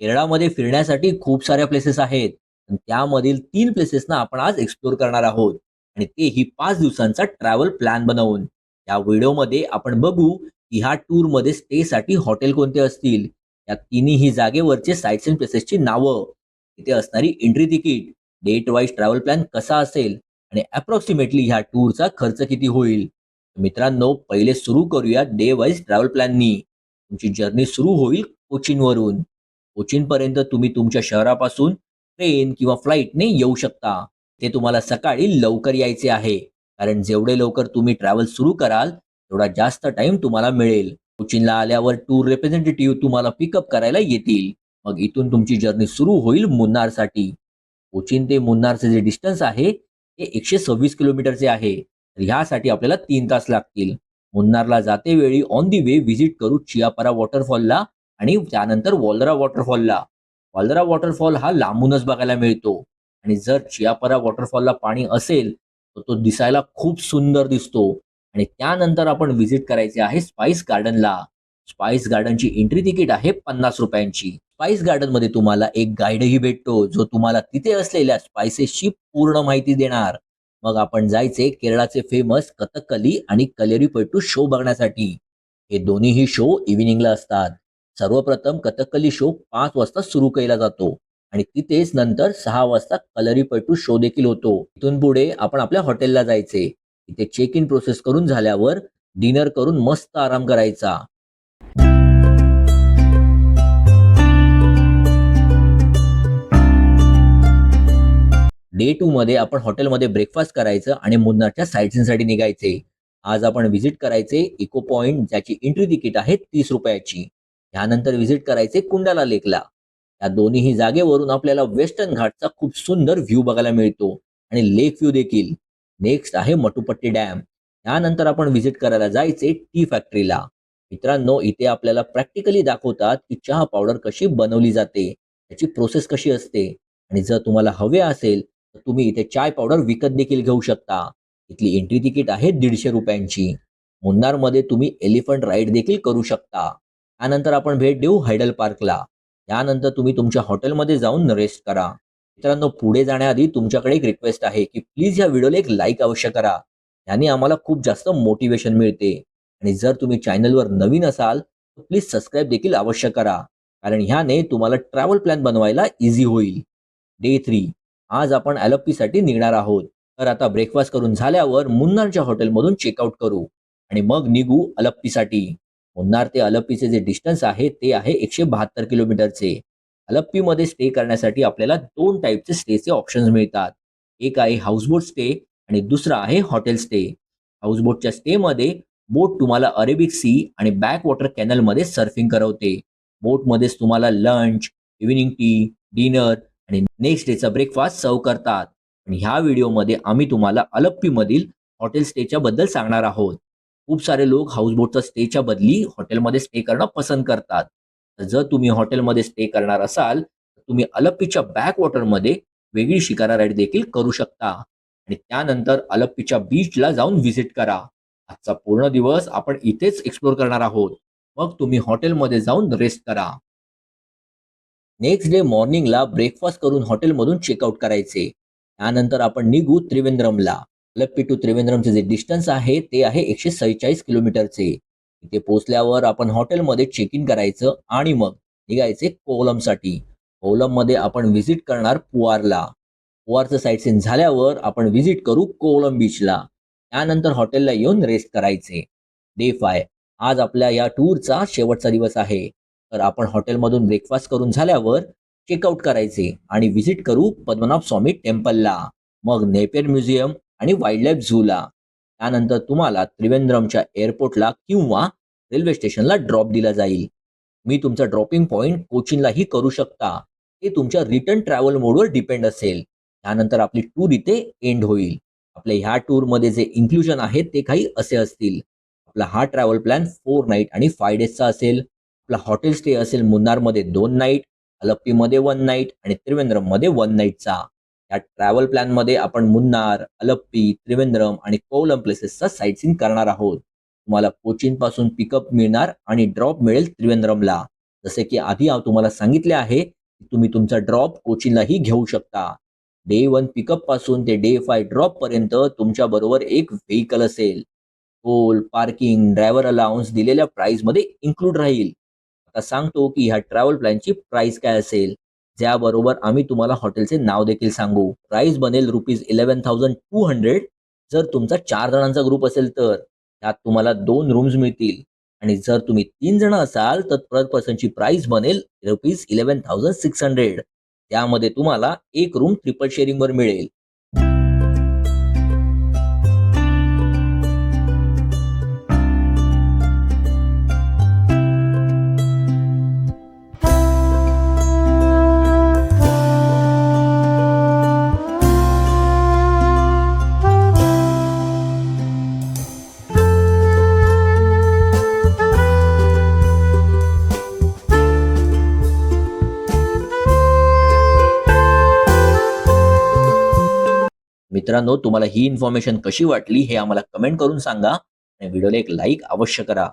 केरळामध्ये फिरण्यासाठी खूप साऱ्या प्लेसेस आहेत. पण त्यामधील 3 प्लेसेसना आपण आज एक्सप्लोर करणार आहोत आणि तेही 5 दिवसांचा ट्रॅव्हल प्लॅन बनवून. या व्हिडिओमध्ये आपण बघू की ह्या टूरमध्ये स्टेसाठी हॉटेल कोणते असतील, या तिन्ही जागेवरचे साइट्स अँड प्लेसेसची नावं, तिथे असणारी entry ticket, date wise travel plan कसा असेल आणि अप्रॉक्सिमेटली ह्या टूरचा खर्च किती होईल. मित्रांनो, पहिले सुरू करूया डे वाईज ट्रॅव्हल प्लॅननी. तुमची जर्नी सुरू होईल कोचीनवरून. कोचीनपर्यंत तुम्ही तुमच्या शहरापासून ट्रेन किंवा फ्लाईटने येऊ शकता. ते तुम्हाला सकाळी लवकर यायचे आहे, कारण जेवढे लवकर तुम्ही ट्रॅव्हल सुरू कराल तेवढा जास्त टाइम तुम्हाला मिळेल. कोचीनला आल्यावर टूर रिप्रेझेंटेटिव्ह तुम्हाला पिकअप करायला येतील. मग इथून तुमची जर्नी सुरू होईल मुन्नारसाठी. कोचीन ते मुन्नारचे जे डिस्टन्स आहे ते 126 किलोमीटरचे आहे. तर ह्यासाठी आपल्याला 3 तास लागतील. मुन्नारला जाते वेळी ऑन दी वे व्हिजिट करू चियापारा वॉटरफॉलला आणि त्यानंतर वॉलरा वॉटरफॉलला. वॉलरा वॉटरफॉल हा लांबूनच बघायला मिळतो आणि जर चियापारा वॉटरफॉलला पाणी असेल तर तो दिसायला खूप सुंदर दिसतो. आणि त्यानंतर आपण व्हिजिट करायचे आहे स्पाइस गार्डनला. स्पाइस गार्डनची एंट्री तिकीट आहे 50 रुपयांची. स्पाइस गार्डन मध्ये तुम्हाला एक गाईडही भेटतो, जो तुम्हाला तिथे असलेल्या स्पाइसेसची पूर्ण माहिती देणार. मग आपण जायचे केरळाचे फेमस कथकली आणि कलेरीपयट्टू शो बघण्यासाठी. हे दोन्हीही शो इव्हिनिंगला असतात. सर्वप्रथम कथकली शो 5 वाजता सुरू केला जातो आणि तिथेच नंतर 6 वाजता कलरीपयट्टू शो देखील होतो. इथून पुढे आपण आपल्या हॉटेलला जायचे. इथे चेक इन प्रोसेस करून झाल्यावर डिनर करून मस्त आराम करायचा. डे 2 मध्ये आपण हॉटेलमध्ये ब्रेकफास्ट करायचं आणि मुन्नारच्या साईटसीइंगसाठी निघायचे. आज आपण व्हिजिट करायचे इको पॉइंट, ज्याची एंट्री तिकीट आहे 30 रुपयाची. त्यानंतर व्हिजिट करायचे कुंडाला लेकला. या दोन्ही जागेवरून आपल्याला वेस्टर्न घाटचा खूप सुंदर व्ह्यू बघायला मिळतो आणि लेक व्ह्यू देखील. नेक्स्ट आहे मटुपट्टी डॅम. त्यानंतर आपण व्हिजिट करायला जायचे टी फॅक्टरीला. मित्रांनो, इथे आपल्याला प्रॅक्टिकली दाखवतात की चहा पावडर कशी बनवली जाते, त्याची प्रोसेस कशी असते. आणि जर तुम्हाला हवे असेल तर तुम्ही इथे चाय पावडर विकत देखील घेऊ शकता. इथली एंट्री तिकीट आहे 150 रुपयांची. मुन्नारमध्ये तुम्ही एलिफंट राईड देखील करू शकता. त्यानंतर आपण भेट देऊ हैडल पार्कला. त्यानंतर तुम्ही तुमच्या हॉटेलमध्ये जाऊन रेस्ट करा. मित्रांनो, पुढे जाण्याआधी तुमच्याकडे एक रिक्वेस्ट आहे की प्लीज या व्हिडिओला एक लाईक अवश्य करा. याने आम्हाला खूप जास्त मोटिवेशन मिळते. आणि जर तुम्ही चॅनलवर नवीन असाल तर प्लीज सबस्क्राईब देखील अवश्य करा, कारण ह्याने तुम्हाला ट्रॅव्हल प्लॅन बनवायला इझी होईल. डे 3. आज आपण साठी निघणार आहोत. तर आता ब्रेकफास्ट करून झाल्यावर मुन्नारच्या हॉटेलमधून चेकआउट करू आणि मग निघू अलप्पीसाठी. मुन्नार ते अलप्पीचे जे डिस्टन्स आहे ते आहे 172 किलोमीटरचे. अलप्पीमध्ये स्टे करण्यासाठी आपल्याला 2 टाईपचे स्टेचे ऑप्शन्स मिळतात. एक आहे हाऊसबोट स्टे आणि दुसरा आहे हॉटेल स्टे. हाऊसबोटच्या स्टेमध्ये बोट तुम्हाला अरेबिक सी आणि बॅक वॉटर कॅनलमध्ये सर्फिंग करवते. बोटमध्येच तुम्हाला लंच, इव्हिनिंग टी, डिनर आणि नेक्स्ट डेचा ब्रेकफास्ट सर्व करतात. आणि ह्या व्हिडिओमध्ये आम्ही तुम्हाला अलप्पीमधील हॉटेल स्टेच्या बद्दल सांगणार आहोत. खूप सारे लोक हाऊसबोटचा स्टेच्या बदली हॉटेलमध्ये स्टे करणं पसंत करतात. तर जर तुम्ही हॉटेलमध्ये स्टे करणार असाल तर तुम्ही अलप्पीच्या बॅक वॉटरमध्ये वेगळी शिकारा राईड देखील करू शकता आणि त्यानंतर अलप्पीच्या बीचला जाऊन व्हिजिट करा. आजचा पूर्ण दिवस आपण इथेच एक्सप्लोर करणार आहोत. मग तुम्ही हॉटेलमध्ये जाऊन रेस्ट करा. नेक्स्ट डे मॉर्निंगला ब्रेकफास्ट करून हॉटेलमधून चेकआउट करायचे. त्यानंतर आपण निघू त्रिवेंद्रमला. अलप्पी टू त्रिवेंद्रमचे जे डिस्टन्स आहे ते आहे 146 किलोमीटरचे. इथे पोहोचल्यावर आपण हॉटेलमध्ये चेक इन करायचं आणि मग निघायचे कोवलमसाठी. कोवलममध्ये आपण व्हिजिट करणार पुआरला. पुआरचं साईट सीन झाल्यावर आपण व्हिजिट करू कोवलम बीचला. त्यानंतर हॉटेलला येऊन रेस्ट करायचे. डे 5. आज आपल्या या टूरचा शेवटचा दिवस आहे. तर आपण हॉटेलमधून ब्रेकफास्ट करून झाल्यावर चेकआउट करायचे आणि व्हिजिट करू पद्मनाभ स्वामी टेम्पलला. मग नेपेर म्युझियम आणि वाईल्ड लाईफ झूला. त्यानंतर तुम्हाला त्रिवेंद्रमच्या एअरपोर्टला किंवा रेल्वे स्टेशनला ड्रॉप दिला जाईल. मी तुमचा ड्रॉपिंग पॉइंट कोचीनलाही करू शकता. ते तुमच्या रिटर्न ट्रॅव्हल मोडवर डिपेंड असेल. त्यानंतर आपली टूर इथे एंड होईल. आपल्या ह्या टूरमध्ये जे इन्क्लुजन आहेत ते काही असे असतील. आपला हा ट्रॅव्हल प्लॅन 4 नाईट आणि 5 डेजचा असेल. आपला हॉटेल स्टे असेल मुन्नारमध्ये 2 नाईट, अलप्पीमध्ये 1 नाईट आणि त्रिवेंद्रममध्ये 1 नाईटचा. या ट्रॅव्हल प्लॅनमध्ये आपण मुन्नार, अलप्पी, त्रिवेंद्रम आणि कोवलम प्लेसेसचा साईट सीइंग करणार आहोत. तुम्हाला कोचीन पासून पिकअप मिळणार आणि ड्रॉप मिळेल त्रिवेंद्रमला. जसे की आधी तुम्हाला सांगितले आहे की तुम्ही तुमचा ड्रॉप कोचीनलाही घेऊ शकता. डे 1 पिकअप पासून ते डे 5 ड्रॉप पर्यंत तुमच्या बरोबर एक व्हेइकल असेल. टोल, पार्किंग, ड्रायव्हर अलाउन्स दिलेल्या प्राइसमध्ये इन्क्लूड राहील. आता सांगतो की ह्या ट्रॅव्हल प्लॅनची प्राइस काय असेल. ज्याबरोबर आम्ही तुम्हाला हॉटेलचे नाव देखील सांगू. प्राइस बनेल ₹11,200 जर तुमचा 4 जणांचा ग्रुप असेल तर. त्यात तुम्हाला 2 रूम्स मिळतील आणि जर तुम्ही 3 जण असाल तर पर पर्सनची प्राइस बनेल ₹11,600. त्यामध्ये तुम्हाला एक रूम ट्रिपल शेअरिंगवर मिळेल. मित्रांनो, तुम्हाला ही इन्फॉर्मेशन कशी वाटली हे आम्हाला कमेंट करून सांगा आणि व्हिडिओला एक लाईक अवश्य करा.